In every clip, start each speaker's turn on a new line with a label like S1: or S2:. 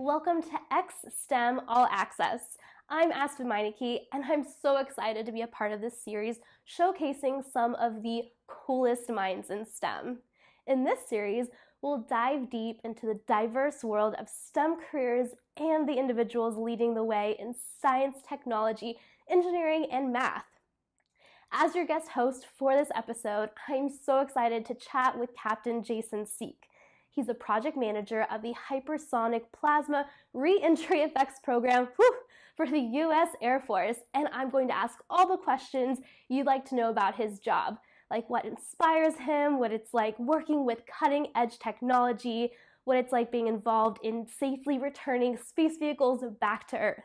S1: Welcome to X-STEM All Access. I'm Aspen Meineke, and I'm so excited to be a part of this series showcasing some of the coolest minds in STEM. In this series, we'll dive deep into the diverse world of STEM careers and the individuals leading the way in science, technology, engineering, and math. As your guest host for this episode, I'm so excited to chat with Captain Jason Seek. He's a project manager of the Hypersonic Plasma Re-Entry Effects Program for the U.S. Air Force, and I'm going to ask all the questions you'd like to know about his job, like what inspires him, what it's like working with cutting-edge technology, what it's like being involved in safely returning space vehicles back to Earth.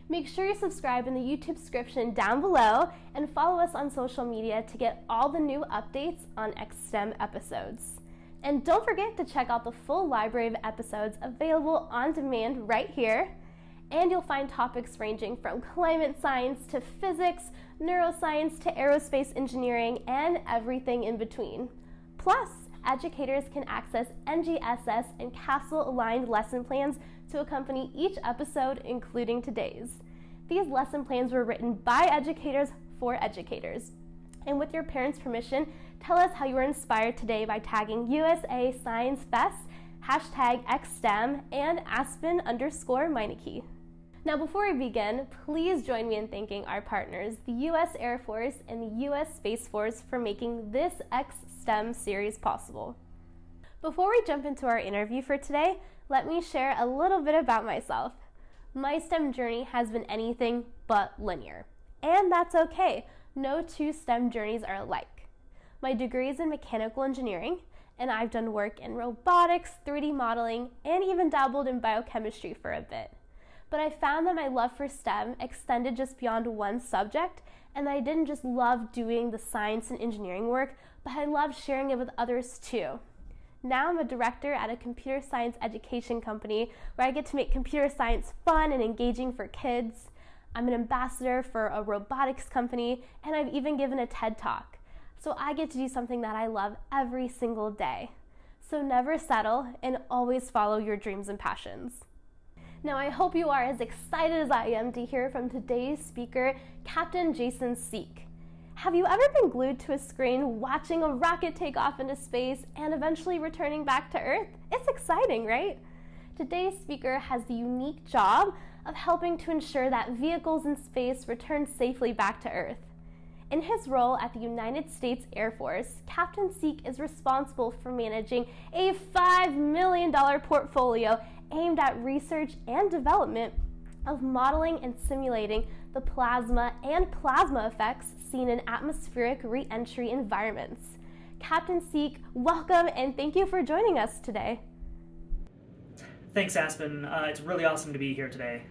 S1: Make sure you subscribe in the YouTube description down below and follow us on social media to get all the new updates on X-STEM episodes. And don't forget to check out the full library of episodes available on demand right here. And you'll find topics ranging from climate science to physics, neuroscience to aerospace engineering, and everything in between. Plus, educators can access NGSS and CASEL-aligned lesson plans to accompany each episode, including today's. These lesson plans were written by educators for educators. And with your parents' permission, tell us how you were inspired today by tagging USA Science Fest, #XSTEM, and Aspen_Meineke. Now before we begin, please join me in thanking our partners, the U.S. Air Force and the U.S. Space Force, for making this X-STEM series possible. Before we jump into our interview for today, let me share a little bit about myself. My STEM journey has been anything but linear, and that's okay. No two STEM journeys are alike. My degree is in mechanical engineering, and I've done work in robotics, 3D modeling, and even dabbled in biochemistry for a bit. But I found that my love for STEM extended just beyond one subject, and that I didn't just love doing the science and engineering work, but I loved sharing it with others too. Now I'm a director at a computer science education company where I get to make computer science fun and engaging for kids. I'm an ambassador for a robotics company, and I've even given a TED Talk. So I get to do something that I love every single day. So never settle and always follow your dreams and passions. Now I hope you are as excited as I am to hear from today's speaker, Captain Jason Seek. Have you ever been glued to a screen watching a rocket take off into space and eventually returning back to Earth? It's exciting, right? Today's speaker has the unique job of helping to ensure that vehicles in space return safely back to Earth. In his role at the United States Air Force, Captain Seek is responsible for managing a $5 million portfolio aimed at research and development of modeling and simulating the plasma and plasma effects seen in atmospheric re-entry environments. Captain Seek, welcome and thank you for joining us today.
S2: Thanks, Aspen. It's really awesome to be here today.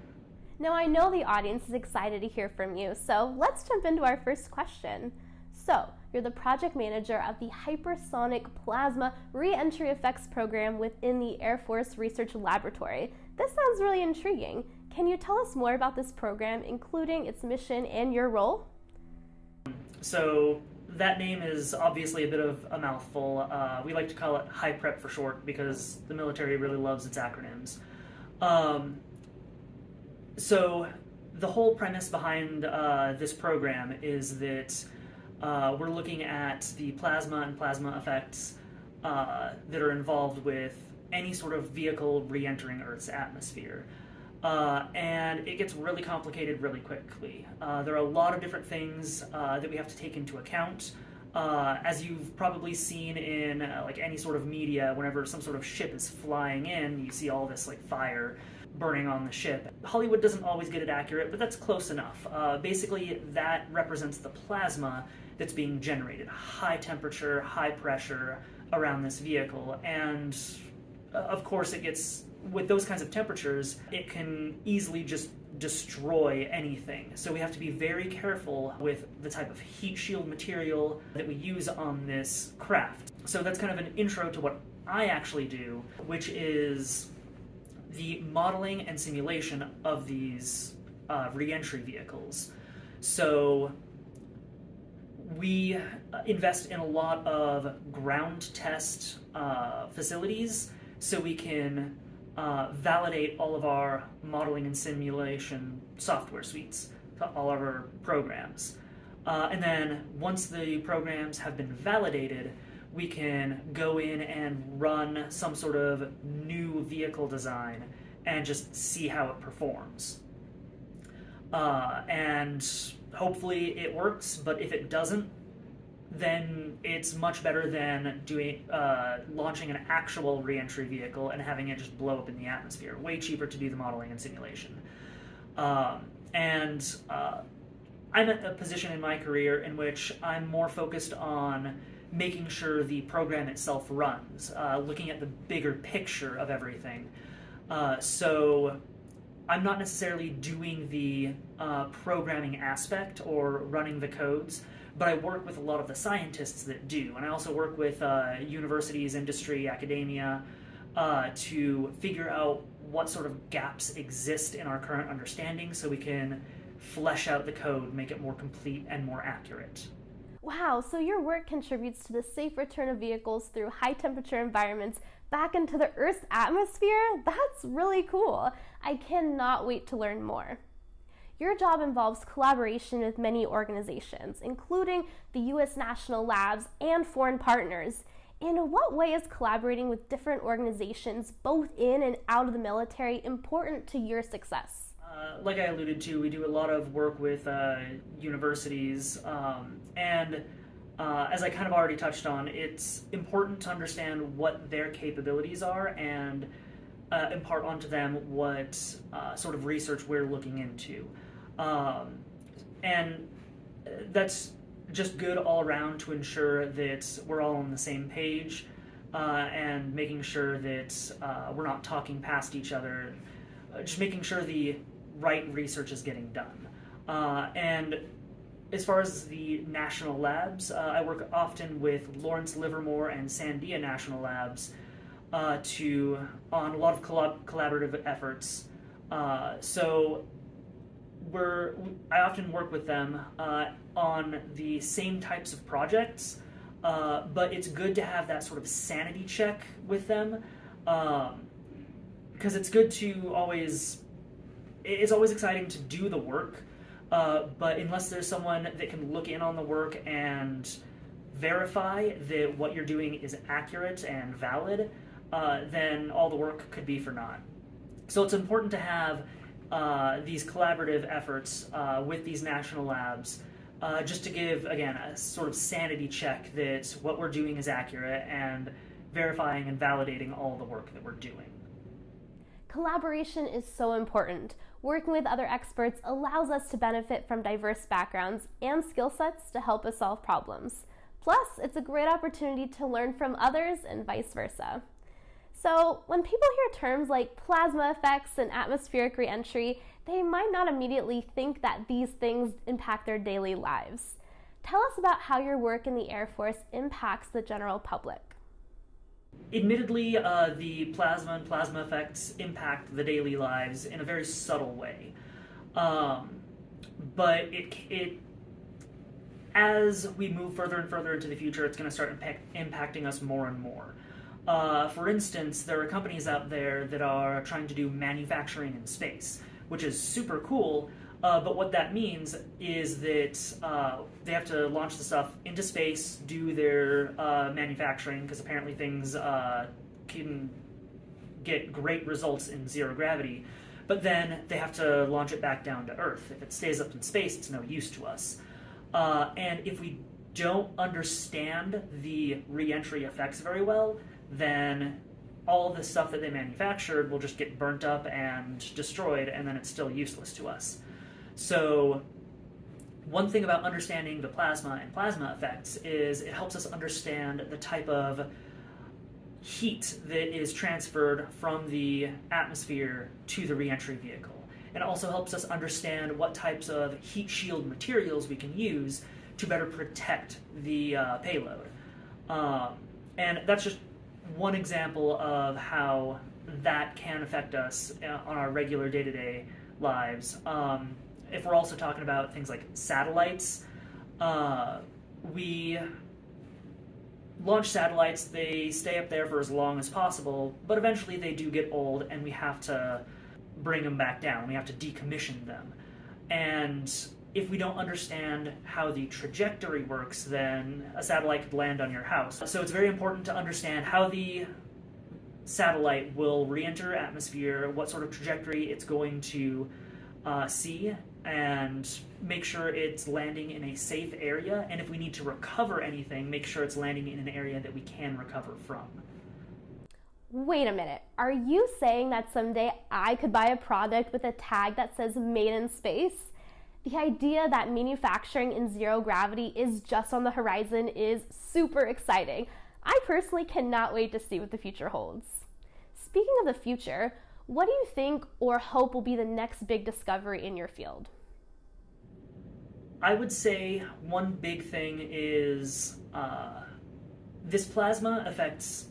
S1: Now, I know the audience is excited to hear from you, so let's jump into our first question. So, you're the project manager of the Hypersonic Plasma Re-Entry Effects Program within the Air Force Research Laboratory. This sounds really intriguing. Can you tell us more about this program, including its mission and your role?
S2: So, that name is obviously a bit of a mouthful. We like to call it HyPrep for short because the military really loves its acronyms. So the whole premise behind this program is that we're looking at the plasma and plasma effects that are involved with any sort of vehicle re-entering Earth's atmosphere. And it gets really complicated really quickly. There are a lot of different things that we have to take into account. As you've probably seen in like any sort of media, whenever some sort of ship is flying in, you see all this like fire burning on the ship. Hollywood doesn't always get it accurate, but that's close enough. Basically, that represents the plasma that's being generated. High temperature, high pressure around this vehicle. And of course, it gets, with those kinds of temperatures, it can easily just destroy anything. So we have to be very careful with the type of heat shield material that we use on this craft. So that's kind of an intro to what I actually do, which is the modeling and simulation of these re-entry vehicles. So we invest in a lot of ground test facilities so we can validate all of our modeling and simulation software suites, all of our programs. And then once the programs have been validated, we can go in and run some sort of new vehicle design and just see how it performs. And hopefully it works, but if it doesn't, then it's much better than launching an actual re-entry vehicle and having it just blow up in the atmosphere. Way cheaper to do the modeling and simulation. And I'm at a position in my career in which I'm more focused on making sure the program itself runs, looking at the bigger picture of everything. So I'm not necessarily doing the programming aspect or running the codes, but I work with a lot of the scientists that do. And I also work with universities, industry, academia, to figure out what sort of gaps exist in our current understanding so we can flesh out the code, make it more complete and more accurate.
S1: Wow, so your work contributes to the safe return of vehicles through high temperature environments back into the Earth's atmosphere? That's really cool. I cannot wait to learn more. Your job involves collaboration with many organizations, including the U.S. national labs and foreign partners. In what way is collaborating with different organizations, both in and out of the military, important to your success?
S2: Like I alluded to, we do a lot of work with universities, and as I kind of already touched on, it's important to understand what their capabilities are and impart onto them what sort of research we're looking into. And that's just good all around to ensure that we're all on the same page and making sure that we're not talking past each other, just making sure the right research is getting done. And as far as the national labs, I work often with Lawrence Livermore and Sandia National Labs on a lot of collaborative efforts. So I often work with them on the same types of projects, but it's good to have that sort of sanity check with them, because it's good to it's always exciting to do the work, but unless there's someone that can look in on the work and verify that what you're doing is accurate and valid, then all the work could be for naught. So it's important to have these collaborative efforts with these national labs, just to give, again, a sort of sanity check that what we're doing is accurate and verifying and validating all the work that we're doing.
S1: Collaboration is so important. Working with other experts allows us to benefit from diverse backgrounds and skill sets to help us solve problems. Plus, it's a great opportunity to learn from others and vice versa. So, when people hear terms like plasma effects and atmospheric reentry, they might not immediately think that these things impact their daily lives. Tell us about how your work in the Air Force impacts the general public.
S2: Admittedly, the plasma and plasma effects impact the daily lives in a very subtle way. But as we move further and further into the future, it's going to start impacting us more and more. For instance, there are companies out there that are trying to do manufacturing in space, which is super cool, but what that means is that they have to launch the stuff into space, do their manufacturing, because apparently things can get great results in zero gravity, but then they have to launch it back down to Earth. If it stays up in space, it's no use to us. And if we don't understand the re-entry effects very well, then all the stuff that they manufactured will just get burnt up and destroyed, and then it's still useless to us. So one thing about understanding the plasma and plasma effects is it helps us understand the type of heat that is transferred from the atmosphere to the re-entry vehicle. It also helps us understand what types of heat shield materials we can use to better protect the payload. And that's just one example of how that can affect us on our regular day-to-day lives. If we're also talking about things like satellites, we launch satellites, they stay up there for as long as possible, but eventually they do get old and we have to bring them back down. We have to decommission them. And if we don't understand how the trajectory works, then a satellite could land on your house. So it's very important to understand how the satellite will re-enter atmosphere, what sort of trajectory it's going to see, and make sure it's landing in a safe area. And if we need to recover anything, make sure it's landing in an area that we can recover from.
S1: Wait a minute, are you saying that someday I could buy a product with a tag that says made in space? The idea that manufacturing in zero gravity is just on the horizon is super exciting. I personally cannot wait to see what the future holds. Speaking of the future, what do you think or hope will be the next big discovery in your field?
S2: I would say one big thing is this plasma affects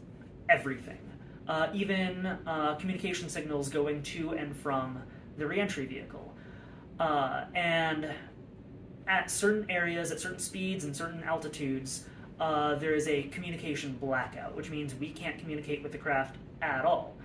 S2: everything, even communication signals going to and from the reentry vehicle. And at certain areas, at certain speeds and certain altitudes, there is a communication blackout, which means we can't communicate with the craft at all,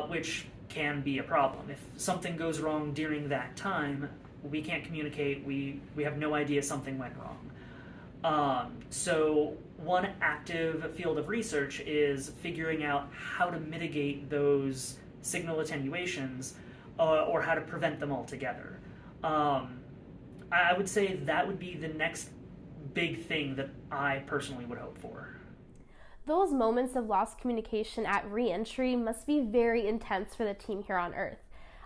S2: which can be a problem. If something goes wrong during that time, we can't communicate, we have no idea something went wrong. So one active field of research is figuring out how to mitigate those signal attenuations or how to prevent them altogether. I would say that would be the next big thing that I personally would hope for.
S1: Those moments of lost communication at re-entry must be very intense for the team here on Earth.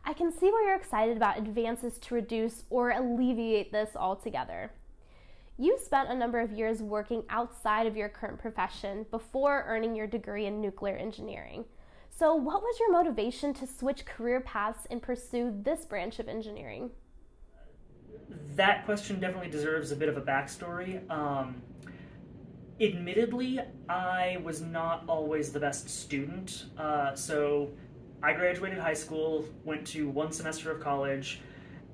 S1: I can see why you're excited about advances to reduce or alleviate this altogether. You spent a number of years working outside of your current profession before earning your degree in nuclear engineering. So what was your motivation to switch career paths and pursue this branch of engineering?
S2: That question definitely deserves a bit of a backstory. Admittedly, I was not always the best student, so I graduated high school, went to one semester of college,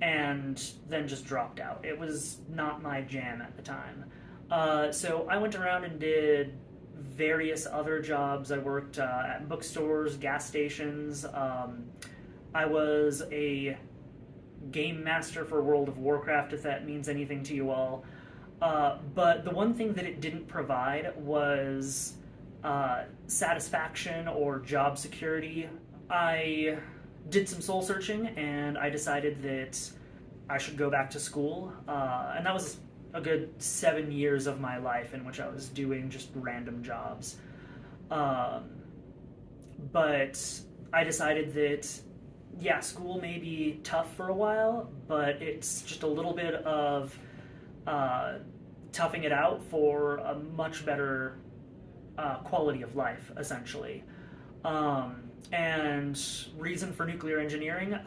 S2: and then just dropped out. It was not my jam at the time. So I went around and did various other jobs. I worked at bookstores, gas stations. I was a game master for World of Warcraft, if that means anything to you all. But the one thing that it didn't provide was satisfaction or job security. I did some soul searching and I decided that I should go back to school. And that was a good 7 years of my life in which I was doing just random jobs. But I decided that, yeah, school may be tough for a while, but it's just a little bit of toughing it out for a much better quality of life, essentially. And reason for nuclear engineering,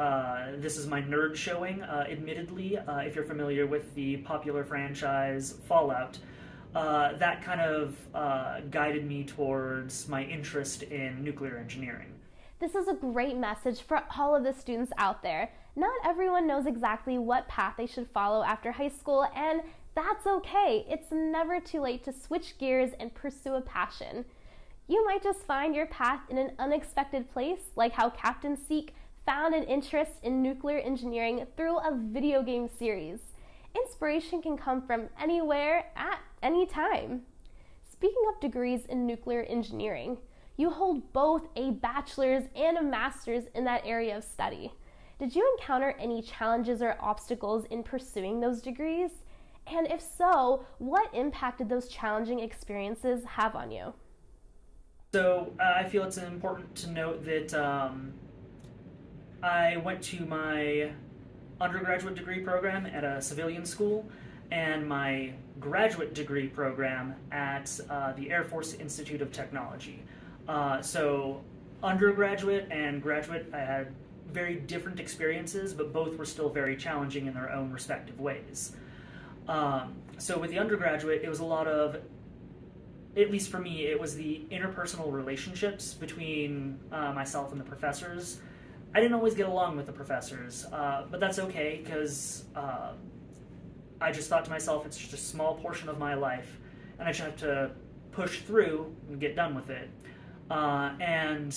S2: this is my nerd showing, admittedly, if you're familiar with the popular franchise Fallout. That kind of guided me towards my interest in nuclear engineering.
S1: This is a great message for all of the students out there. Not everyone knows exactly what path they should follow after high school, and that's okay. It's never too late to switch gears and pursue a passion. You might just find your path in an unexpected place, like how Captain Seek found an interest in nuclear engineering through a video game series. Inspiration can come from anywhere, at any time. Speaking of degrees in nuclear engineering, you hold both a bachelor's and a master's in that area of study. Did you encounter any challenges or obstacles in pursuing those degrees? And if so, what impact did those challenging experiences have on you?
S2: So I feel it's important to note that I went to my undergraduate degree program at a civilian school and my graduate degree program at the Air Force Institute of Technology. So undergraduate and graduate, I had very different experiences, but both were still very challenging in their own respective ways. So with the undergraduate, it was a lot of, at least for me, it was the interpersonal relationships between myself and the professors. I didn't always get along with the professors, but that's okay, because I just thought to myself, it's just a small portion of my life, and I just have to push through and get done with it. And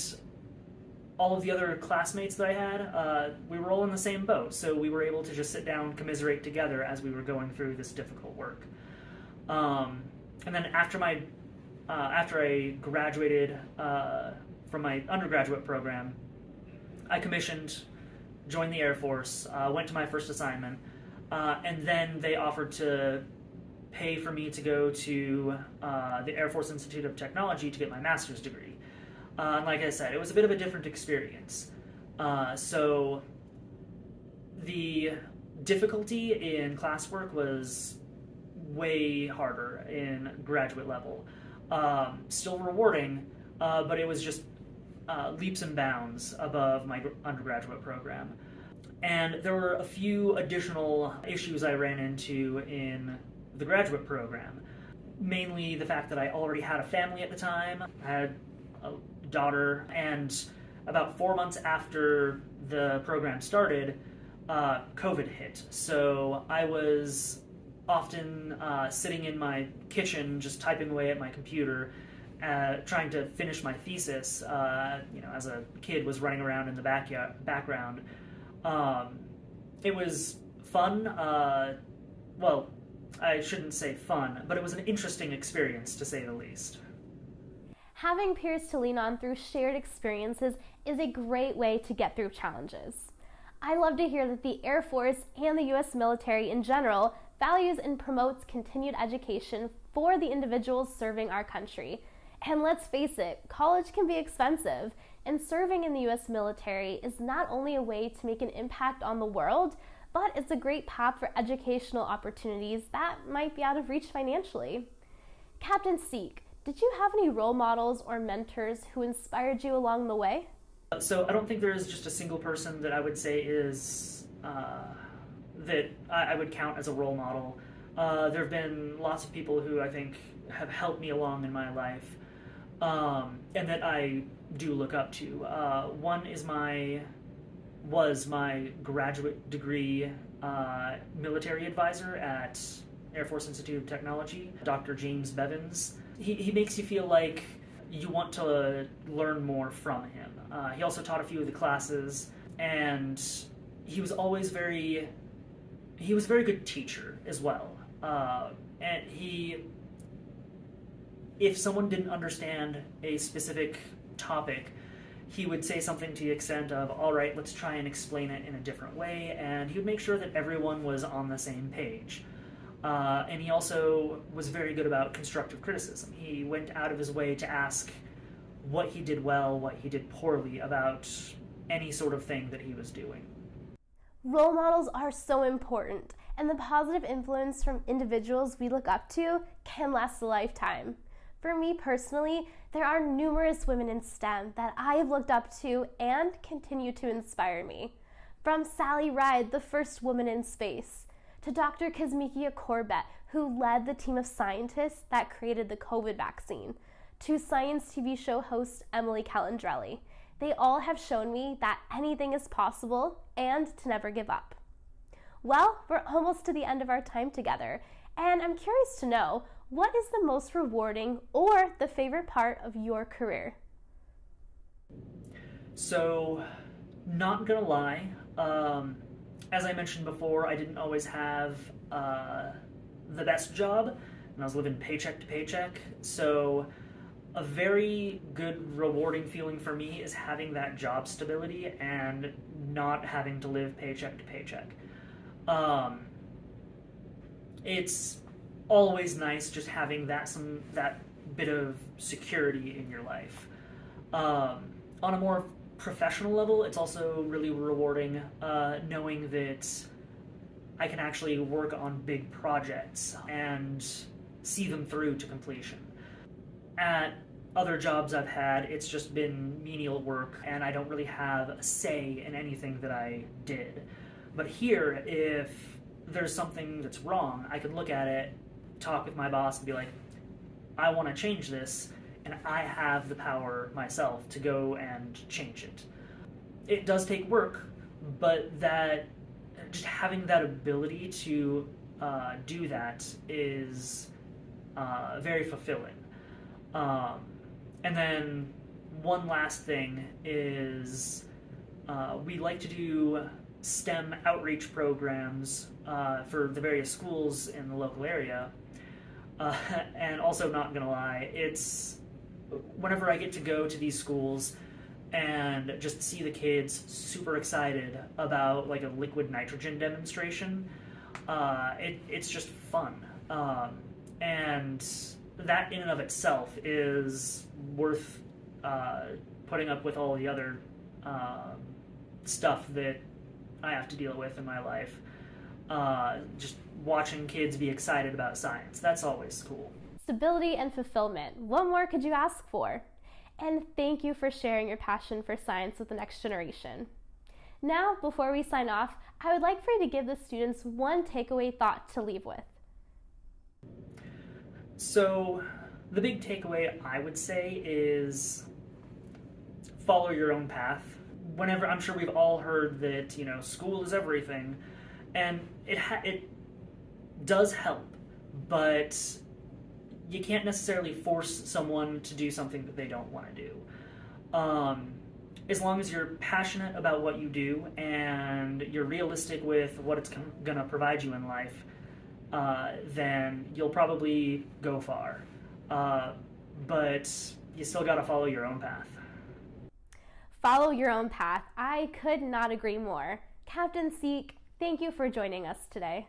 S2: all of the other classmates that I had, we were all in the same boat, so we were able to just sit down, commiserate together as we were going through this difficult work. And then after I graduated from my undergraduate program, I commissioned, joined the Air Force, went to my first assignment, and then they offered to pay for me to go to the Air Force Institute of Technology to get my master's degree. And like I said, it was a bit of a different experience. So the difficulty in classwork was way harder in graduate level. Still rewarding, but it was just leaps and bounds above my undergraduate program. And there were a few additional issues I ran into in the graduate program. Mainly the fact that I already had a family at the time. I had a daughter, and about 4 months after the program started, COVID hit. So I was often sitting in my kitchen just typing away at my computer, trying to finish my thesis, as a kid was running around in the background. It was fun. Well, I shouldn't say fun, but it was an interesting experience, to say the least.
S1: Having peers to lean on through shared experiences is a great way to get through challenges. I love to hear that the Air Force and the U.S. military in general values and promotes continued education for the individuals serving our country. And let's face it, college can be expensive, and serving in the U.S. military is not only a way to make an impact on the world, but it's a great path for educational opportunities that might be out of reach financially. Captain Seek, did you have any role models or mentors who inspired you along the way?
S2: So I don't think there is just a single person that I would say is that I would count as a role model. There have been lots of people who I think have helped me along in my life, and that I do look up to. One was my graduate degree military advisor at Air Force Institute of Technology, Dr. James Bevins. He makes you feel like you want to learn more from him. He also taught a few of the classes, and he was a very good teacher as well. And if someone didn't understand a specific topic, he would say something to the extent of, all right, let's try and explain it in a different way, and he would make sure that everyone was on the same page. And he also was very good about constructive criticism. He went out of his way to ask what he did well, what he did poorly about any sort of thing that he was doing.
S1: Role models are so important, and the positive influence from individuals we look up to can last a lifetime. For me personally, there are numerous women in STEM that I have looked up to and continue to inspire me. From Sally Ride, the first woman in space, to Dr. Kizzmekia Corbett, who led the team of scientists that created the COVID vaccine, to science TV show host Emily Calandrelli. They all have shown me that anything is possible and to never give up. Well, we're almost to the end of our time together, and I'm curious to know, what is the most rewarding or the favorite part of your career?
S2: So, not gonna lie, as I mentioned before, I didn't always have the best job, and I was living paycheck to paycheck. So a very good, rewarding feeling for me is having that job stability and not having to live paycheck to paycheck. It's always nice just having that bit of security in your life. On a more professional level, it's also really rewarding knowing that I can actually work on big projects and see them through to completion. At other jobs I've had, it's just been menial work, and I don't really have a say in anything that I did. But here, if there's something that's wrong, I could look at it, talk with my boss, and be like, I want to change this, and I have the power myself to go and change it. It does take work, but that just having that ability to do that is very fulfilling. Um, and then one last thing is we like to do STEM outreach programs for the various schools in the local area. And also, not gonna lie, it's whenever I get to go to these schools and just see the kids super excited about like a liquid nitrogen demonstration, it's just fun. And that in and of itself is worth putting up with all the other stuff that I have to deal with in my life. Just watching kids be excited about science, that's always cool.
S1: Stability and fulfillment. What more could you ask for? And thank you for sharing your passion for science with the next generation. Now, before we sign off, I would like for you to give the students one takeaway thought to leave with.
S2: So, the big takeaway I would say is follow your own path. Whenever, I'm sure we've all heard that, school is everything, and it does help, but you can't necessarily force someone to do something that they don't want to do. As long as you're passionate about what you do and you're realistic with what it's going to provide you in life, then you'll probably go far. But you still got to follow your own path.
S1: Follow your own path. I could not agree more. Captain Seek, thank you for joining us today.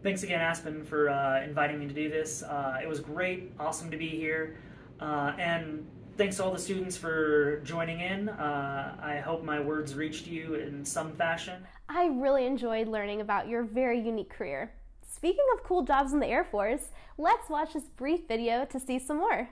S2: Thanks again, Aspen, for inviting me to do this. It was great, awesome to be here. And thanks to all the students for joining in. I hope my words reached you in some fashion.
S1: I really enjoyed learning about your very unique career. Speaking of cool jobs in the Air Force, let's watch this brief video to see some more.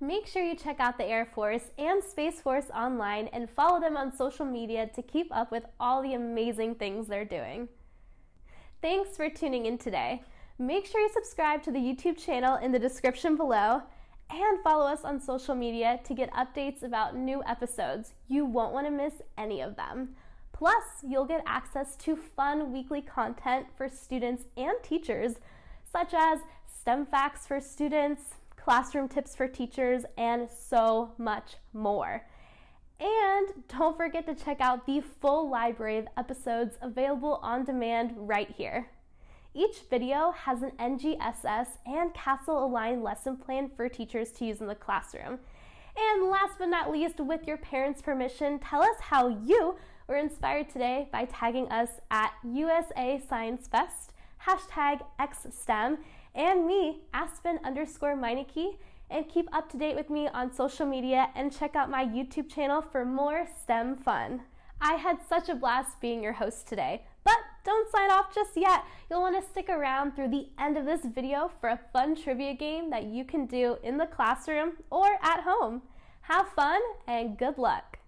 S1: Make sure you check out the Air Force and Space Force online and follow them on social media to keep up with all the amazing things they're doing. Thanks for tuning in today. Make sure you subscribe to the YouTube channel in the description below and follow us on social media to get updates about new episodes. You won't want to miss any of them. Plus, you'll get access to fun weekly content for students and teachers, such as STEM facts for students, classroom tips for teachers, and so much more. And don't forget to check out the full library of episodes available on demand right here. Each video has an NGSS and CASEL-aligned lesson plan for teachers to use in the classroom. And last but not least, with your parents' permission, tell us how you were inspired today by tagging us at USA Science Fest, #XSTEM, and me, Aspen_Meineke, and keep up to date with me on social media and check out my YouTube channel for more STEM fun. I had such a blast being your host today, but don't sign off just yet. You'll want to stick around through the end of this video for a fun trivia game that you can do in the classroom or at home. Have fun and good luck.